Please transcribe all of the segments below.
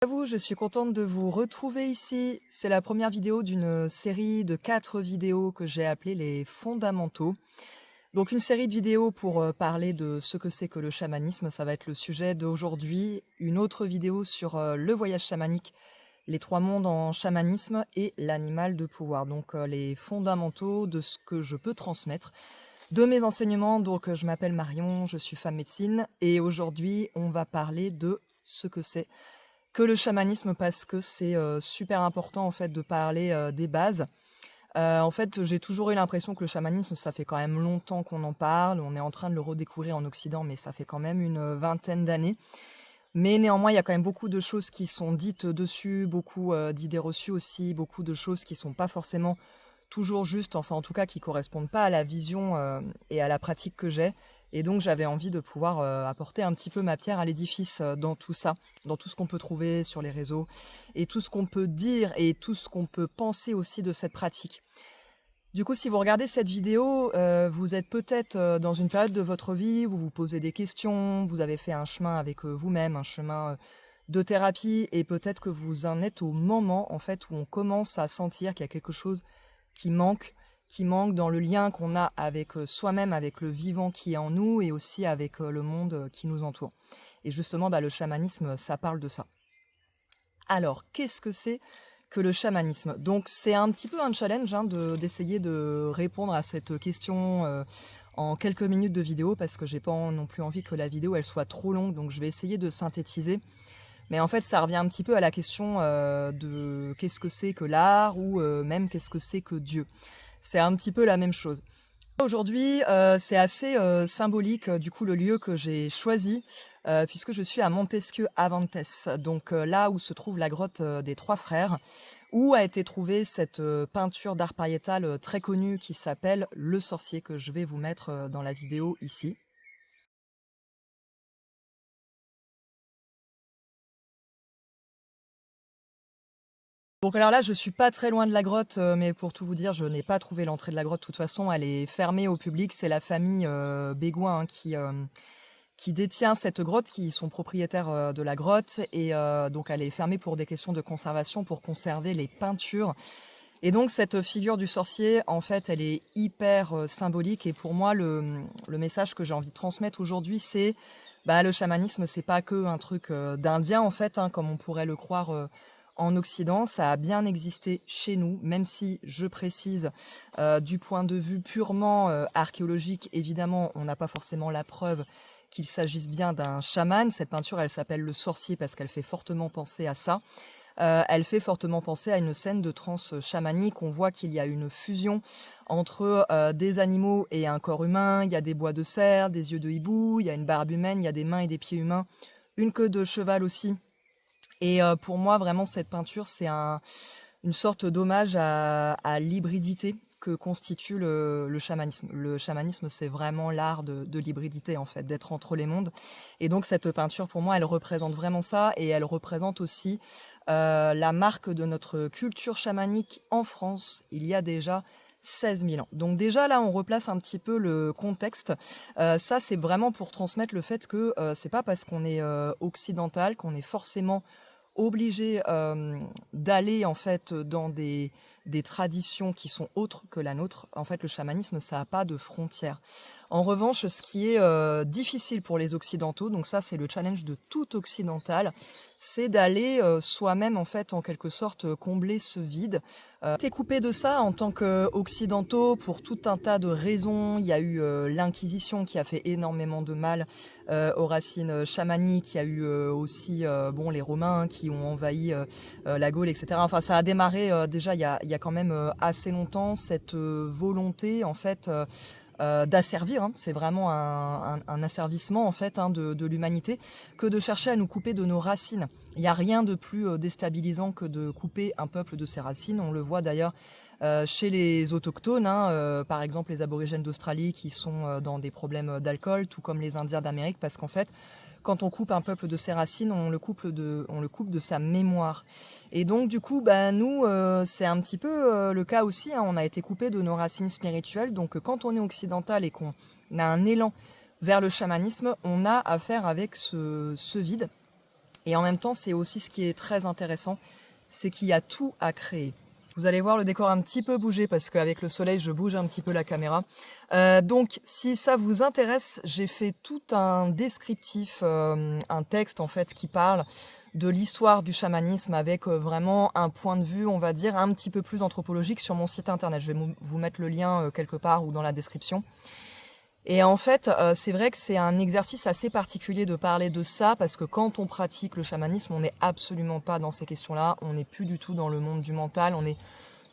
À vous, je suis contente de vous retrouver ici. C'est la première vidéo d'une série de 4 vidéos que j'ai appelées les fondamentaux. Donc une série de vidéos pour parler de ce que c'est que le chamanisme, ça va être le sujet d'aujourd'hui. Une autre vidéo sur le voyage chamanique, les 3 mondes en chamanisme et l'animal de pouvoir. Donc les fondamentaux de ce que je peux transmettre, de mes enseignements. Donc je m'appelle Marion, je suis femme médecine et aujourd'hui on va parler de ce que c'est que le chamanisme parce que c'est, super important en fait de parler, des bases. En fait, j'ai toujours eu l'impression que le chamanisme, ça fait quand même longtemps qu'on en parle. On est en train de le redécouvrir en Occident, mais ça fait quand même une, vingtaine d'années. Mais néanmoins, il y a quand même beaucoup de choses qui sont dites dessus, beaucoup, d'idées reçues aussi, beaucoup de choses qui sont pas forcément toujours justes, enfin en tout cas qui correspondent pas à la vision, et à la pratique que j'ai. Et donc j'avais envie de pouvoir, apporter un petit peu ma pierre à l'édifice, dans tout ça, dans tout ce qu'on peut trouver sur les réseaux et tout ce qu'on peut dire et tout ce qu'on peut penser aussi de cette pratique. Du coup, si vous regardez cette vidéo, vous êtes peut-être, dans une période de votre vie, vous vous posez des questions, vous avez fait un chemin avec, vous-même, un chemin, de thérapie et peut-être que vous en êtes au moment, en fait, où on commence à sentir qu'il y a quelque chose qui manque qui manque dans le lien qu'on a avec, soi-même, avec le vivant qui est en nous et aussi avec, le monde, qui nous entoure. Et justement, le chamanisme, ça parle de ça. Alors, qu'est-ce que c'est que le chamanisme? Donc c'est un petit peu un challenge, hein, d'essayer de répondre à cette question, en quelques minutes de vidéo parce que j'ai pas non plus envie que la vidéo elle soit trop longue, donc je vais essayer de synthétiser. Mais en fait, ça revient un petit peu à la question, de qu'est-ce que c'est que l'art ou, même qu'est-ce que c'est que Dieu? C'est un petit peu la même chose. Aujourd'hui, c'est assez, symbolique, du coup, le lieu que j'ai choisi, puisque je suis à Montesquieu Avantes, donc là où se trouve la grotte, des 3 frères, où a été trouvée cette, peinture d'art pariétal, très connue qui s'appelle «Le Sorcier», que je vais vous mettre, dans la vidéo ici. Donc alors là, je suis pas très loin de la grotte, mais pour tout vous dire, je n'ai pas trouvé l'entrée de la grotte. De toute façon, elle est fermée au public. C'est la famille, Bégoin, hein, qui détient cette grotte, qui sont propriétaires, de la grotte et donc elle est fermée pour des questions de conservation, pour conserver les peintures et donc cette figure du sorcier, en fait, elle est hyper, symbolique et pour moi, le message que j'ai envie de transmettre aujourd'hui, c'est, le chamanisme, c'est pas qu'un truc, d'Indien, en fait, hein, comme on pourrait le croire, en Occident. Ça a bien existé chez nous, même si, je précise, du point de vue purement, archéologique, évidemment, on n'a pas forcément la preuve qu'il s'agisse bien d'un chaman. Cette peinture, elle s'appelle «Le Sorcier» parce qu'elle fait fortement penser à ça. Elle fait fortement penser à une scène de transe chamanique. On voit qu'il y a une fusion entre, des animaux et un corps humain. Il y a des bois de cerf, des yeux de hibou, il y a une barbe humaine, il y a des mains et des pieds humains, une queue de cheval aussi et pour moi, vraiment, cette peinture, c'est une sorte d'hommage à l'hybridité que constitue le chamanisme. Le chamanisme, c'est vraiment l'art de l'hybridité, en fait, d'être entre les mondes. Et donc, cette peinture, pour moi, elle représente vraiment ça et elle représente aussi la marque de notre culture chamanique en France, il y a déjà 16 000 ans. Donc déjà, là, on replace un petit peu le contexte. Ça, c'est vraiment pour transmettre le fait que c'est pas parce qu'on est occidental qu'on est forcément obligé, d'aller en fait dans des traditions qui sont autres que la nôtre. En fait, le chamanisme, ça a pas de frontières. En revanche, ce qui est, difficile pour les occidentaux, donc ça, c'est le challenge de tout occidental, c'est d'aller, soi-même, en fait, en quelque sorte, combler ce vide. Tu coupé de ça en tant qu'occidentaux pour tout un tas de raisons. Il y a eu, l'inquisition qui a fait énormément de mal, aux racines, chamaniques. Il y a eu, aussi, les Romains qui ont envahi, la Gaule et cetera. Enfin, ça a démarré, déjà il y a quand même, assez longtemps cette, volonté en fait, d'asservir, hein. C'est vraiment un asservissement en fait, hein, de l'humanité que de chercher à nous couper de nos racines. Il n'y a rien de plus, déstabilisant que de couper un peuple de ses racines. On le voit d'ailleurs, chez les autochtones, hein, par exemple les aborigènes d'Australie qui sont, dans des problèmes, d'alcool, tout comme les Indiens d'Amérique parce qu'en fait, quand on coupe un peuple de ses racines, on le coupe de sa mémoire. Et donc du coup, nous, c'est un petit peu, le cas aussi, hein. On a été coupé de nos racines spirituelles, donc quand on est occidental et qu'on a un élan vers le chamanisme, on a affaire avec ce vide Et en même temps, c'est aussi ce qui est très intéressant, c'est qu'il y a tout à créer. Vous allez voir le décor un petit peu bouger parce qu'avec le soleil, je bouge un petit peu la caméra. Donc, si ça vous intéresse, j'ai fait tout un descriptif, un texte en fait qui parle de l'histoire du chamanisme avec vraiment un point de vue, on va dire, un petit peu plus anthropologique sur mon site internet. Je vais vous mettre le lien quelque part ou dans la description. Et en fait, c'est vrai que c'est un exercice assez particulier de parler de ça, parce que quand on pratique le chamanisme, on n'est absolument pas dans ces questions-là, on n'est plus du tout dans le monde du mental, on n'est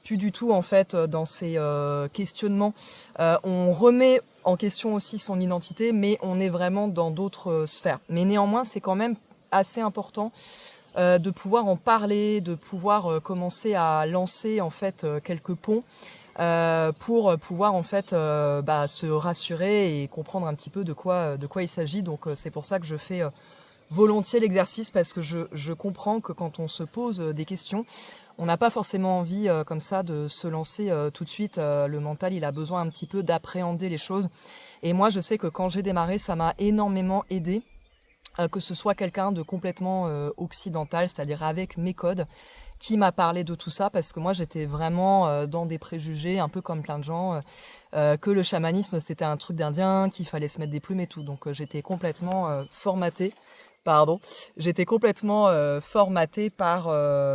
plus du tout en fait dans ces questionnements. On remet en question aussi son identité, mais on est vraiment dans d'autres sphères. Mais néanmoins, c'est quand même assez important de pouvoir en parler, de pouvoir commencer à lancer en fait quelques ponts pour pouvoir en fait se rassurer et comprendre un petit peu de quoi il s'agit. Donc c'est pour ça que je fais volontiers l'exercice, parce que je comprends que quand on se pose des questions, on n'a pas forcément envie comme ça de se lancer tout de suite. Le mental, il a besoin un petit peu d'appréhender les choses. Et moi, je sais que quand j'ai démarré, ça m'a énormément aidé. Que ce soit quelqu'un de complètement occidental, c'est-à-dire avec mes codes, qui m'a parlé de tout ça, parce que moi j'étais vraiment dans des préjugés, un peu comme plein de gens, que le chamanisme c'était un truc d'Indien, qu'il fallait se mettre des plumes et tout. Donc j'étais complètement formatée, j'étais complètement formatée par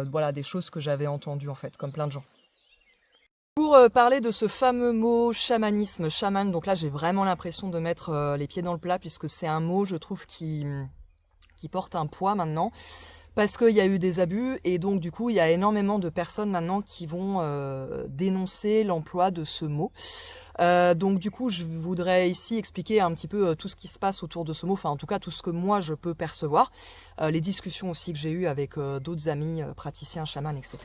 voilà, des choses que j'avais entendues en fait, comme plein de gens. Pour parler de ce fameux mot chamanisme, chaman, donc là j'ai vraiment l'impression de mettre les pieds dans le plat, puisque c'est un mot, je trouve, qui porte un poids maintenant, parce qu'il y a eu des abus, et donc du coup il y a énormément de personnes maintenant qui vont dénoncer l'emploi de ce mot. Donc du coup je voudrais ici expliquer un petit peu tout ce qui se passe autour de ce mot, enfin en tout cas tout ce que moi je peux percevoir, les discussions aussi que j'ai eues avec d'autres amis praticiens, chamans, etc.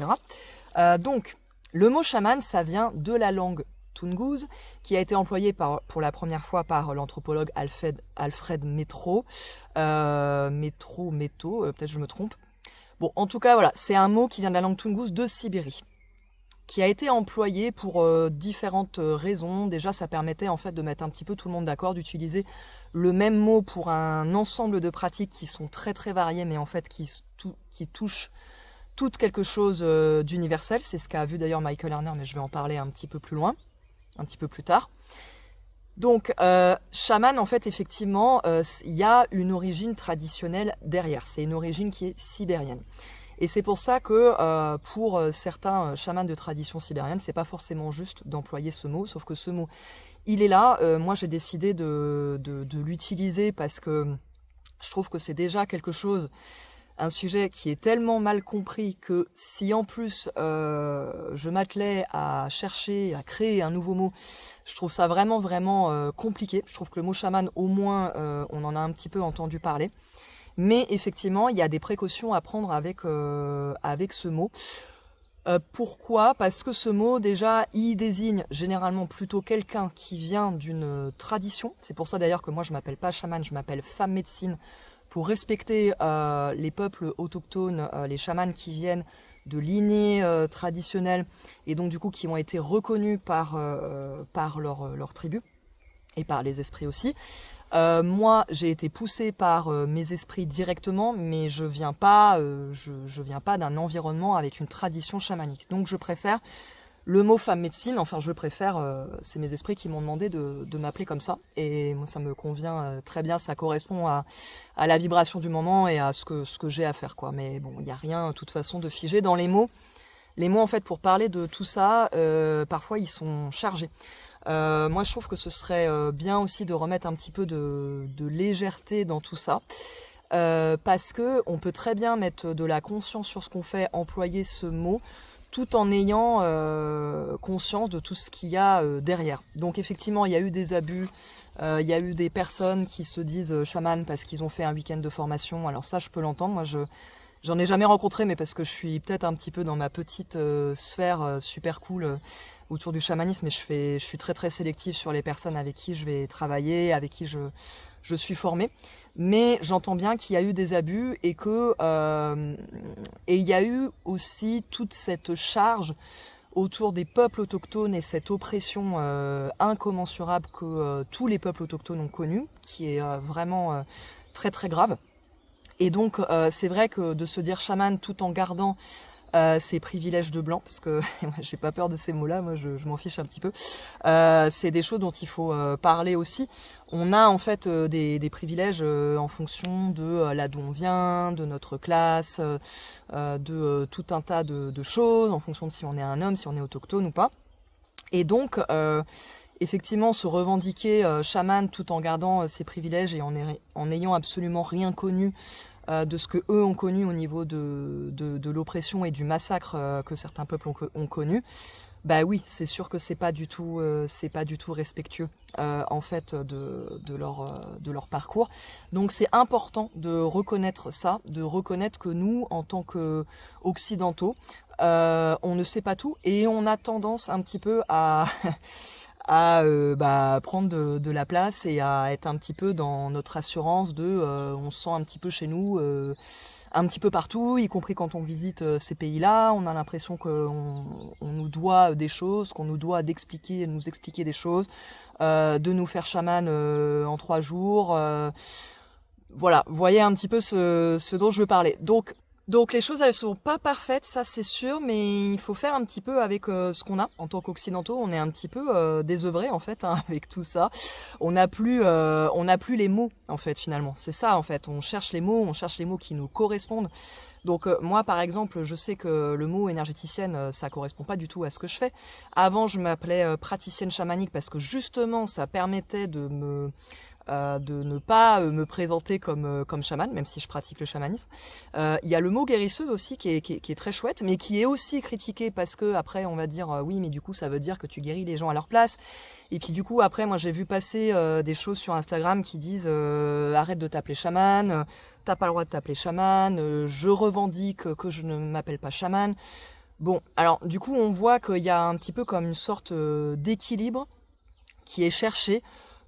Donc le mot chaman, ça vient de la langue Tungus, qui a été employé pour la première fois par l'anthropologue Alfred Metto, peut-être je me trompe. Bon, en tout cas, voilà, c'est un mot qui vient de la langue Tungus de Sibérie, qui a été employé pour différentes raisons. Déjà, ça permettait en fait de mettre un petit peu tout le monde d'accord, d'utiliser le même mot pour un ensemble de pratiques qui sont très très variées, mais en fait qui touchent toutes quelque chose d'universel. C'est ce qu'a vu d'ailleurs Michael Lerner, mais je vais en parler un petit peu plus loin, un petit peu plus tard. Donc, chaman, en fait, effectivement, il y a une origine traditionnelle derrière. C'est une origine qui est sibérienne. Et c'est pour ça que pour certains chamans de tradition sibérienne, c'est pas forcément juste d'employer ce mot, sauf que ce mot, il est là. Moi, j'ai décidé de l'utiliser parce que je trouve que c'est déjà quelque chose, un sujet qui est tellement mal compris, que si en plus je m'attelais à chercher, à créer un nouveau mot, je trouve ça vraiment compliqué. Je trouve que le mot chaman, au moins, on en a un petit peu entendu parler. Mais effectivement, il y a des précautions à prendre avec ce mot. Pourquoi ? Parce que ce mot, déjà, il désigne généralement plutôt quelqu'un qui vient d'une tradition. C'est pour ça d'ailleurs que moi, je m'appelle pas chaman, je m'appelle femme médecine, pour respecter les peuples autochtones, les chamans qui viennent de lignées traditionnelles, et donc du coup qui ont été reconnus par leur tribu, et par les esprits aussi. Moi, j'ai été poussée par mes esprits directement, mais je viens pas d'un environnement avec une tradition chamanique. Donc je préfère le mot femme médecine, enfin je préfère, c'est mes esprits qui m'ont demandé de m'appeler comme ça, et moi ça me convient très bien, ça correspond à la vibration du moment et à ce que j'ai à faire, quoi. Mais bon, il n'y a rien de toute façon de figé dans les mots. Les mots, en fait, pour parler de tout ça, parfois ils sont chargés. Moi je trouve que ce serait bien aussi de remettre un petit peu de légèreté dans tout ça. Parce que on peut très bien mettre de la conscience sur ce qu'on fait, employer ce mot, tout en ayant conscience de tout ce qu'il y a derrière. Donc effectivement, il y a eu des abus, il y a eu des personnes qui se disent chaman parce qu'ils ont fait un week-end de formation. Alors ça, je peux l'entendre. Moi, j'en ai jamais rencontré, mais parce que je suis peut-être un petit peu dans ma petite sphère super cool autour du chamanisme, et je suis très très sélective sur les personnes avec qui je vais travailler, avec qui je suis formée. Mais j'entends bien qu'il y a eu des abus, et il y a eu aussi toute cette charge autour des peuples autochtones et cette oppression incommensurable que tous les peuples autochtones ont connue, qui est vraiment très très grave. Et donc, c'est vrai que de se dire chaman tout en gardant ces privilèges de blanc, parce que moi, j'ai pas peur de ces mots-là, moi je m'en fiche un petit peu. C'est des choses dont il faut parler aussi. On a en fait des privilèges en fonction de là d'où on vient, de notre classe, de tout un tas de choses, en fonction de si on est un homme, si on est autochtone ou pas. Et donc, effectivement, se revendiquer chaman tout en gardant ses privilèges et en ayant absolument rien connu de ce que eux ont connu au niveau de l'oppression et du massacre que certains peuples ont connu, bah oui, c'est sûr que c'est pas du tout respectueux en fait de leur parcours. Donc c'est important de reconnaître ça, de reconnaître que nous, en tant qu'occidentaux, on ne sait pas tout et on a tendance un petit peu à prendre de la place et à être un petit peu dans notre assurance on se sent un petit peu chez nous, un petit peu partout, y compris quand on visite ces pays-là. On a l'impression qu'on nous doit des choses, qu'on nous doit nous expliquer des choses, de nous faire chaman en 3 jours. Voilà, vous voyez un petit peu ce dont je veux parler. Donc les choses, elles sont pas parfaites, ça c'est sûr, mais il faut faire un petit peu avec ce qu'on a. En tant qu'occidentaux, on est un petit peu désœuvrés en fait avec tout ça. On n'a plus les mots en fait finalement. C'est ça en fait. On cherche les mots qui nous correspondent. Donc moi par exemple, je sais que le mot énergéticienne, ça correspond pas du tout à ce que je fais. Avant, je m'appelais praticienne chamanique parce que justement, ça permettait de ne pas me présenter comme chaman, même si je pratique le chamanisme. Il y a le mot guérisseuse aussi qui est très chouette, mais qui est aussi critiqué parce que après on va dire oui, mais du coup ça veut dire que tu guéris les gens à leur place. Et puis du coup après moi j'ai vu passer des choses sur Instagram qui disent arrête de t'appeler chaman, t'as pas le droit de t'appeler chaman, je revendique que je ne m'appelle pas chaman. Bon, alors du coup on voit qu'il y a un petit peu comme une sorte d'équilibre qui est cherché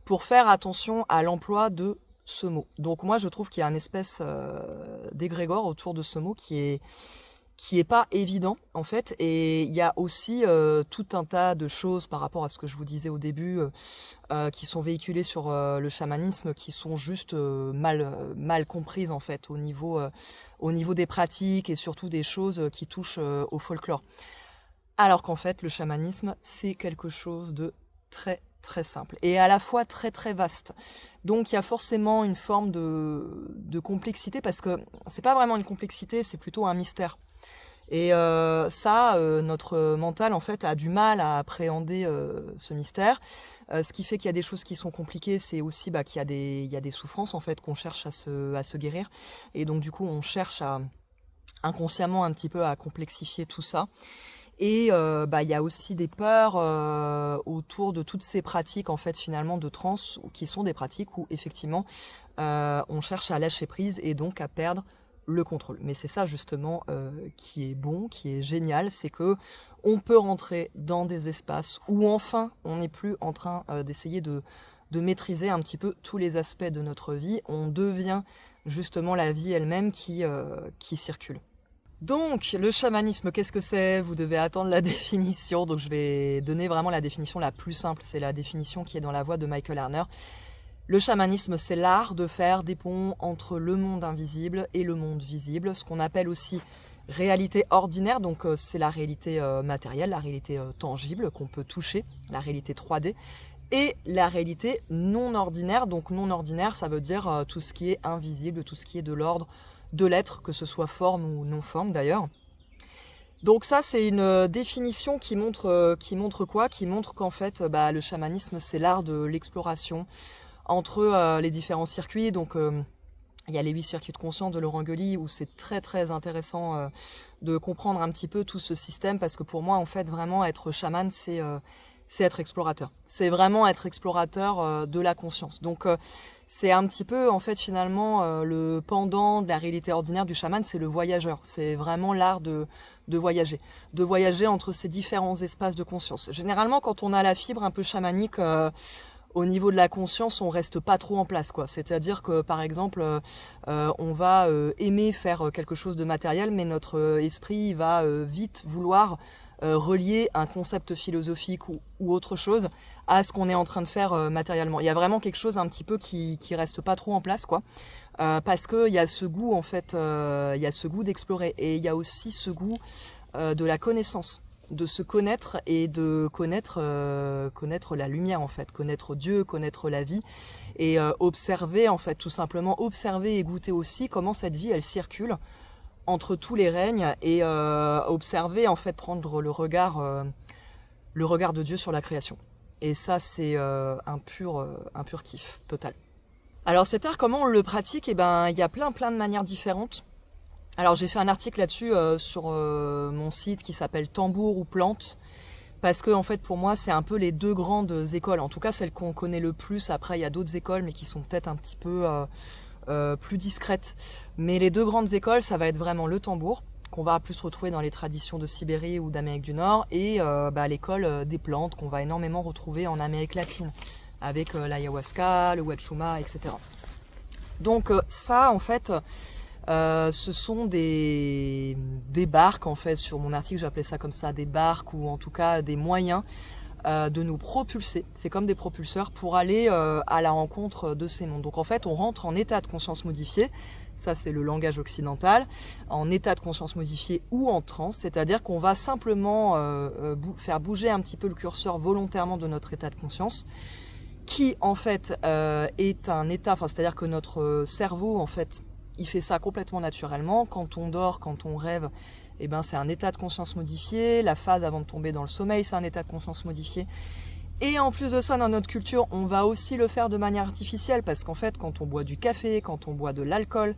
pour faire attention à l'emploi de ce mot. Donc moi je trouve qu'il y a une espèce d'égrégore autour de ce mot qui est pas évident en fait, et il y a aussi tout un tas de choses par rapport à ce que je vous disais au début qui sont véhiculées sur le chamanisme, qui sont juste mal comprises en fait au niveau des pratiques et surtout des choses qui touchent au folklore. Alors qu'en fait le chamanisme c'est quelque chose de très très simple et à la fois très très vaste. Donc il y a forcément une forme de complexité, parce que c'est pas vraiment une complexité, c'est plutôt un mystère. Et notre mental en fait a du mal à appréhender ce mystère. Ce qui fait qu'il y a des choses qui sont compliquées, c'est aussi qu'il y a des souffrances en fait qu'on cherche à se guérir. Et donc du coup on cherche inconsciemment un petit peu à complexifier tout ça. Et il y a aussi des peurs autour de toutes ces pratiques en fait finalement de transe, qui sont des pratiques où effectivement on cherche à lâcher prise et donc à perdre le contrôle. Mais c'est ça justement qui est bon, qui est génial, c'est que on peut rentrer dans des espaces où enfin on n'est plus en train d'essayer de maîtriser un petit peu tous les aspects de notre vie. On devient justement la vie elle-même qui circule. Donc, le chamanisme, qu'est-ce que c'est? Vous devez attendre la définition, donc je vais donner vraiment la définition la plus simple. C'est la définition qui est dans la voix de Michael Harner. Le chamanisme, c'est l'art de faire des ponts entre le monde invisible et le monde visible, ce qu'on appelle aussi réalité ordinaire, donc c'est la réalité matérielle, la réalité tangible qu'on peut toucher, la réalité 3D, et la réalité non ordinaire. Donc non ordinaire, ça veut dire tout ce qui est invisible, tout ce qui est de l'ordre de l'être, que ce soit forme ou non forme d'ailleurs. Donc ça, c'est une définition qui montre quoi? Qui montre qu'en fait, le chamanisme, c'est l'art de l'exploration entre les différents circuits. Donc il y a les 8 circuits de conscience de Laurent Guely, où c'est très très intéressant de comprendre un petit peu tout ce système, parce que pour moi, en fait, vraiment être chaman, c'est être explorateur. C'est vraiment être explorateur de la conscience. Donc c'est un petit peu, en fait, finalement, le pendant de la réalité ordinaire du chaman, c'est le voyageur. C'est vraiment l'art de voyager entre ces différents espaces de conscience. Généralement, quand on a la fibre un peu chamanique, au niveau de la conscience, on reste pas trop en place, quoi. C'est-à-dire que, par exemple, on va aimer faire quelque chose de matériel, mais notre esprit va vite vouloir relier un concept philosophique ou autre chose à ce qu'on est en train de faire matériellement. Il y a vraiment quelque chose un petit peu qui reste pas trop en place, quoi. Parce qu'il y a ce goût, en fait, il y a ce goût d'explorer. Et il y a aussi ce goût de la connaissance, de se connaître et de connaître la lumière, en fait, connaître Dieu, connaître la vie, et observer, en fait, tout simplement observer et goûter aussi comment cette vie, elle circule entre tous les règnes, et observer, en fait, prendre le regard de Dieu sur la création. Et ça, c'est un pur kiff total. Alors cet art, comment on le pratique? Eh ben, il y a plein de manières différentes. Alors j'ai fait un article là-dessus sur mon site qui s'appelle Tambour ou Plante, parce que en fait pour moi c'est un peu les deux grandes écoles, en tout cas celles qu'on connaît le plus. Après il y a d'autres écoles mais qui sont peut-être un petit peu plus discrètes. Mais les deux grandes écoles, ça va être vraiment le tambour, qu'on va plus retrouver dans les traditions de Sibérie ou d'Amérique du Nord, et l'école des plantes qu'on va énormément retrouver en Amérique latine, avec l'ayahuasca, le wachuma, etc. Donc ça, en fait, ce sont des barques, en fait, sur mon article, j'appelais ça comme ça, des barques, ou en tout cas des moyens de nous propulser. C'est comme des propulseurs pour aller à la rencontre de ces mondes. Donc en fait, on rentre en état de conscience modifié. Ça, c'est le langage occidental, en état de conscience modifié ou en transe, c'est-à-dire qu'on va simplement faire bouger un petit peu le curseur volontairement de notre état de conscience, qui en fait est un état, c'est-à-dire que notre cerveau, en fait, il fait ça complètement naturellement. Quand on dort, quand on rêve, eh ben, c'est un état de conscience modifié. La phase avant de tomber dans le sommeil, c'est un état de conscience modifié. Et en plus de ça, dans notre culture, on va aussi le faire de manière artificielle, parce qu'en fait, quand on boit du café, quand on boit de l'alcool,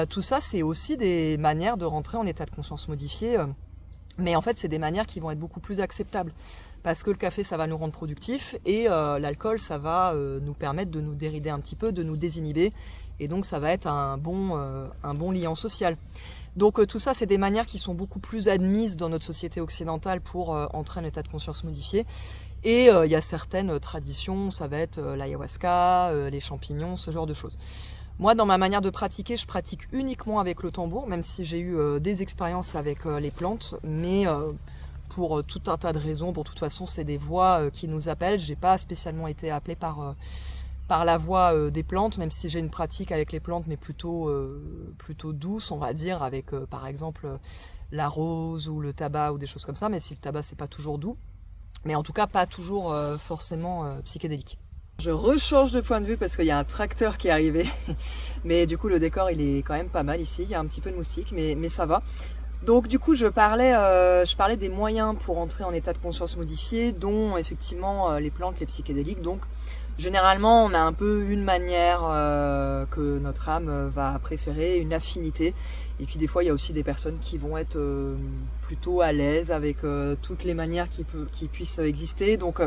tout ça, c'est aussi des manières de rentrer en état de conscience modifié. Mais en fait, c'est des manières qui vont être beaucoup plus acceptables, parce que le café, ça va nous rendre productifs, et l'alcool, ça va nous permettre de nous dérider un petit peu, de nous désinhiber, et donc ça va être un bon liant social. Donc tout ça, c'est des manières qui sont beaucoup plus admises dans notre société occidentale pour entrer en état de conscience modifié. Et il y a certaines traditions, ça va être l'ayahuasca, les champignons, ce genre de choses. Moi, dans ma manière de pratiquer, je pratique uniquement avec le tambour, même si j'ai eu des expériences avec les plantes, mais pour tout un tas de raisons. Pour toute façon, c'est des voix qui nous appellent. J'ai pas spécialement été appelée par la voix des plantes, même si j'ai une pratique avec les plantes, mais plutôt douce, on va dire, avec par exemple la rose ou le tabac ou des choses comme ça, même si le tabac, c'est pas toujours doux. Mais en tout cas pas toujours forcément psychédélique. Je rechange de point de vue parce qu'il y a un tracteur qui est arrivé, mais du coup le décor il est quand même pas mal ici, il y a un petit peu de moustiques, mais ça va. Donc du coup je parlais des moyens pour entrer en état de conscience modifié, dont effectivement les plantes, les psychédéliques. Donc généralement on a un peu une manière que notre âme va préférer, une affinité. Et puis des fois il y a aussi des personnes qui vont être plutôt à l'aise avec toutes les manières qui puissent exister. Donc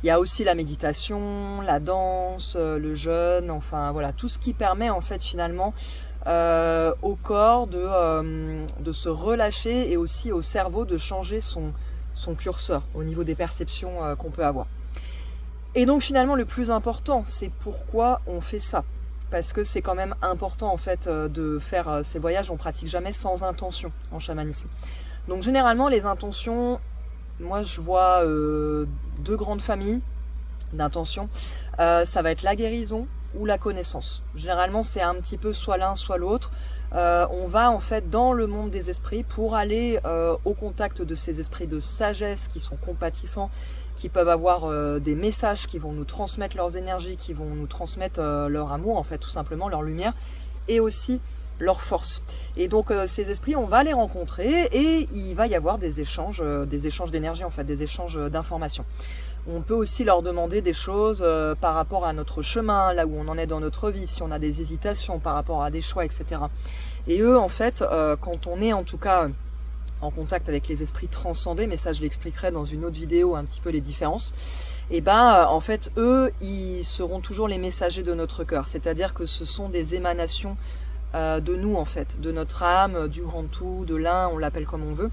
il y a aussi la méditation, la danse, le jeûne, enfin voilà, tout ce qui permet en fait finalement au corps de se relâcher, et aussi au cerveau de changer son curseur au niveau des perceptions qu'on peut avoir. Et donc finalement le plus important, c'est pourquoi on fait ça. Parce que c'est quand même important en fait de faire ces voyages, on pratique jamais sans intention en chamanisme. Donc généralement les intentions, moi je vois deux grandes familles d'intentions. Ça va être la guérison ou la connaissance. Généralement c'est un petit peu soit l'un soit l'autre. On va en fait dans le monde des esprits pour aller au contact de ces esprits de sagesse qui sont compatissants, qui peuvent avoir des messages, qui vont nous transmettre leurs énergies, qui vont nous transmettre leur amour, en fait tout simplement leur lumière, et aussi leur force. Et donc ces esprits, on va les rencontrer et il va y avoir des échanges d'énergie, en fait, des échanges d'informations. On peut aussi leur demander des choses par rapport à notre chemin, là où on en est dans notre vie, si on a des hésitations par rapport à des choix, etc. Et eux, en fait, quand on est en tout cas en contact avec les esprits transcendés, mais ça je l'expliquerai dans une autre vidéo un petit peu les différences, et en fait eux ils seront toujours les messagers de notre cœur, c'est-à-dire que ce sont des émanations de nous, en fait, de notre âme, du grand tout, de l'un, on l'appelle comme on veut.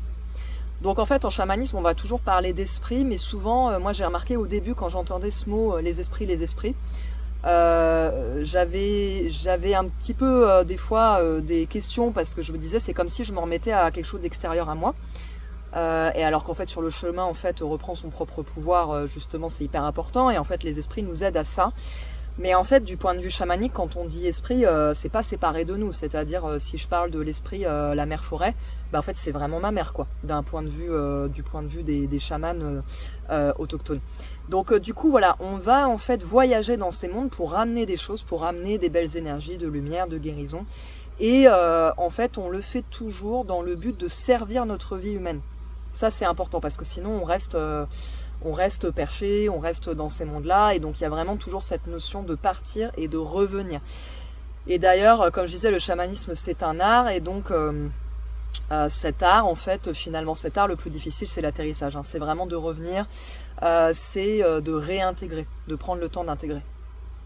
Donc en fait en chamanisme on va toujours parler d'esprit, mais souvent moi j'ai remarqué au début quand j'entendais ce mot les esprits, j'avais un petit peu des fois des questions, parce que je me disais c'est comme si je me remettais à quelque chose d'extérieur à moi. Et alors qu'en fait sur le chemin en fait reprend son propre pouvoir, justement c'est hyper important, et en fait les esprits nous aident à ça. Mais en fait, du point de vue chamanique, quand on dit esprit, c'est pas séparé de nous. C'est-à-dire, si je parle de l'esprit, la mère forêt, bah en fait, c'est vraiment ma mère, quoi, d'un point de vue, du point de vue des chamans autochtones. Donc, du coup, voilà, on va en fait voyager dans ces mondes pour ramener des choses, pour ramener des belles énergies, de lumière, de guérison. Et en fait, on le fait toujours dans le but de servir notre vie humaine. Ça, c'est important parce que sinon, on reste perché, on reste dans ces mondes-là, et donc il y a vraiment toujours cette notion de partir et de revenir. Et d'ailleurs, comme je disais, le chamanisme c'est un art, et donc cet art, en fait, finalement cet art, le plus difficile c'est l'atterrissage, hein. C'est vraiment de revenir, c'est de réintégrer, de prendre le temps d'intégrer.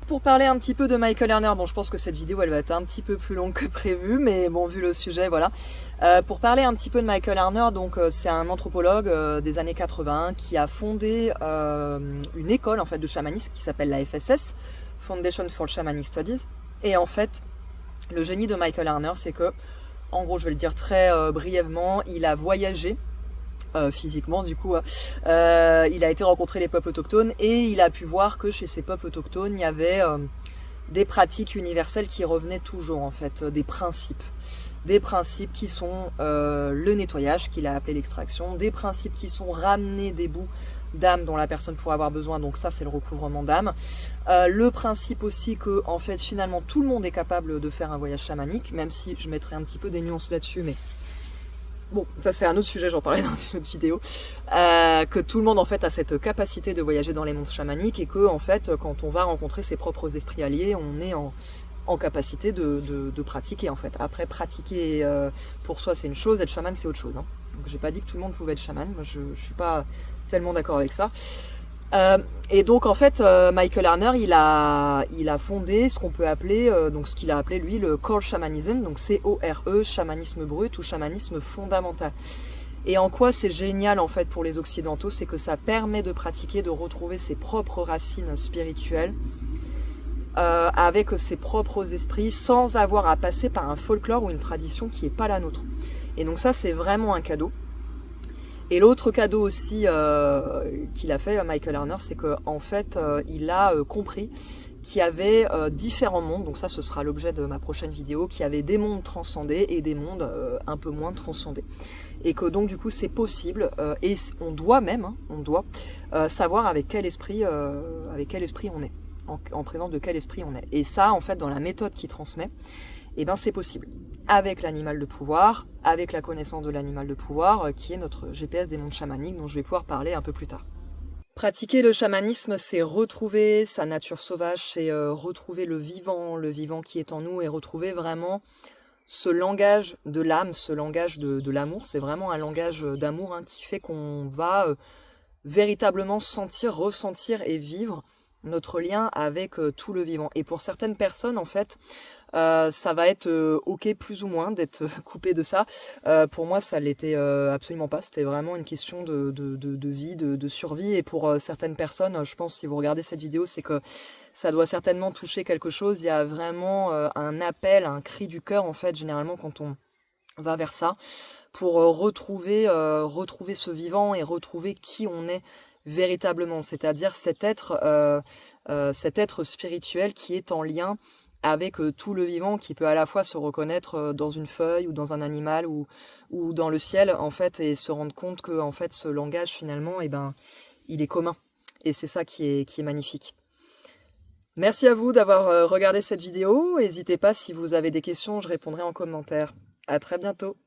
Pour parler un petit peu de Michael Lerner, bon je pense que cette vidéo elle va être un petit peu plus longue que prévu, mais bon vu le sujet voilà. Pour parler un petit peu de Michael Lerner, donc c'est un anthropologue des années 80 qui a fondé une école en fait de chamanisme qui s'appelle la FSS, Foundation for Shamanic Studies. Et en fait le génie de Michael Lerner c'est que, en gros je vais le dire très brièvement, il a voyagé physiquement du coup, il a été rencontrer les peuples autochtones, et il a pu voir que chez ces peuples autochtones il y avait des pratiques universelles qui revenaient toujours en fait, des principes qui sont le nettoyage qu'il a appelé l'extraction, des principes qui sont ramener des bouts d'âme dont la personne pourrait avoir besoin, donc ça c'est le recouvrement d'âme, le principe aussi que en fait finalement tout le monde est capable de faire un voyage chamanique, même si je mettrai un petit peu des nuances là-dessus, mais bon, ça c'est un autre sujet, j'en parlais dans une autre vidéo, que tout le monde en fait a cette capacité de voyager dans les mondes chamaniques, et que en fait quand on va rencontrer ses propres esprits alliés, on est en capacité de pratiquer en fait. Après pratiquer pour soi c'est une chose, être chaman c'est autre chose, hein. Donc j'ai pas dit que tout le monde pouvait être chaman, moi je suis pas tellement d'accord avec ça. Et donc en fait Michael Lerner il a fondé ce qu'on peut appeler, donc ce qu'il a appelé lui le core shamanism, donc C-O-R-E, chamanisme brut ou chamanisme fondamental. Et en quoi c'est génial en fait pour les occidentaux, c'est que ça permet de pratiquer, de retrouver ses propres racines spirituelles, avec ses propres esprits, sans avoir à passer par un folklore ou une tradition qui n'est pas la nôtre. Et donc ça c'est vraiment un cadeau. Et l'autre cadeau aussi qu'il a fait, Michael Lerner, c'est qu'en fait il a compris qu'il y avait différents mondes, donc ça ce sera l'objet de ma prochaine vidéo, qu'il y avait des mondes transcendés et des mondes un peu moins transcendés. Et que donc du coup c'est possible, et on doit même, hein, on doit savoir avec quel esprit on est, en présence de quel esprit on est. Et ça en fait dans la méthode qu'il transmet, et ben c'est possible. Avec l'animal de pouvoir, avec la connaissance de l'animal de pouvoir, qui est notre GPS des mondes chamaniques, dont je vais pouvoir parler un peu plus tard. Pratiquer le chamanisme, c'est retrouver sa nature sauvage, c'est retrouver le vivant qui est en nous, et retrouver vraiment ce langage de l'âme, ce langage de l'amour. C'est vraiment un langage d'amour, hein, qui fait qu'on va véritablement sentir, ressentir et vivre notre lien avec tout le vivant. Et pour certaines personnes, en fait, ça va être ok plus ou moins d'être coupé de ça. Pour moi ça l'était absolument pas, c'était vraiment une question de vie, de survie, et pour certaines personnes, je pense si vous regardez cette vidéo, c'est que ça doit certainement toucher quelque chose. Il y a vraiment un appel, un cri du cœur en fait, généralement quand on va vers ça, pour retrouver ce vivant et retrouver qui on est véritablement, c'est-à-dire cet être spirituel qui est en lien avec tout le vivant, qui peut à la fois se reconnaître dans une feuille ou dans un animal ou dans le ciel en fait, et se rendre compte que en fait ce langage finalement, eh ben, il est commun, et c'est ça qui est magnifique. Merci à vous d'avoir regardé cette vidéo. N'hésitez pas, si vous avez des questions, je répondrai en commentaire. À très bientôt.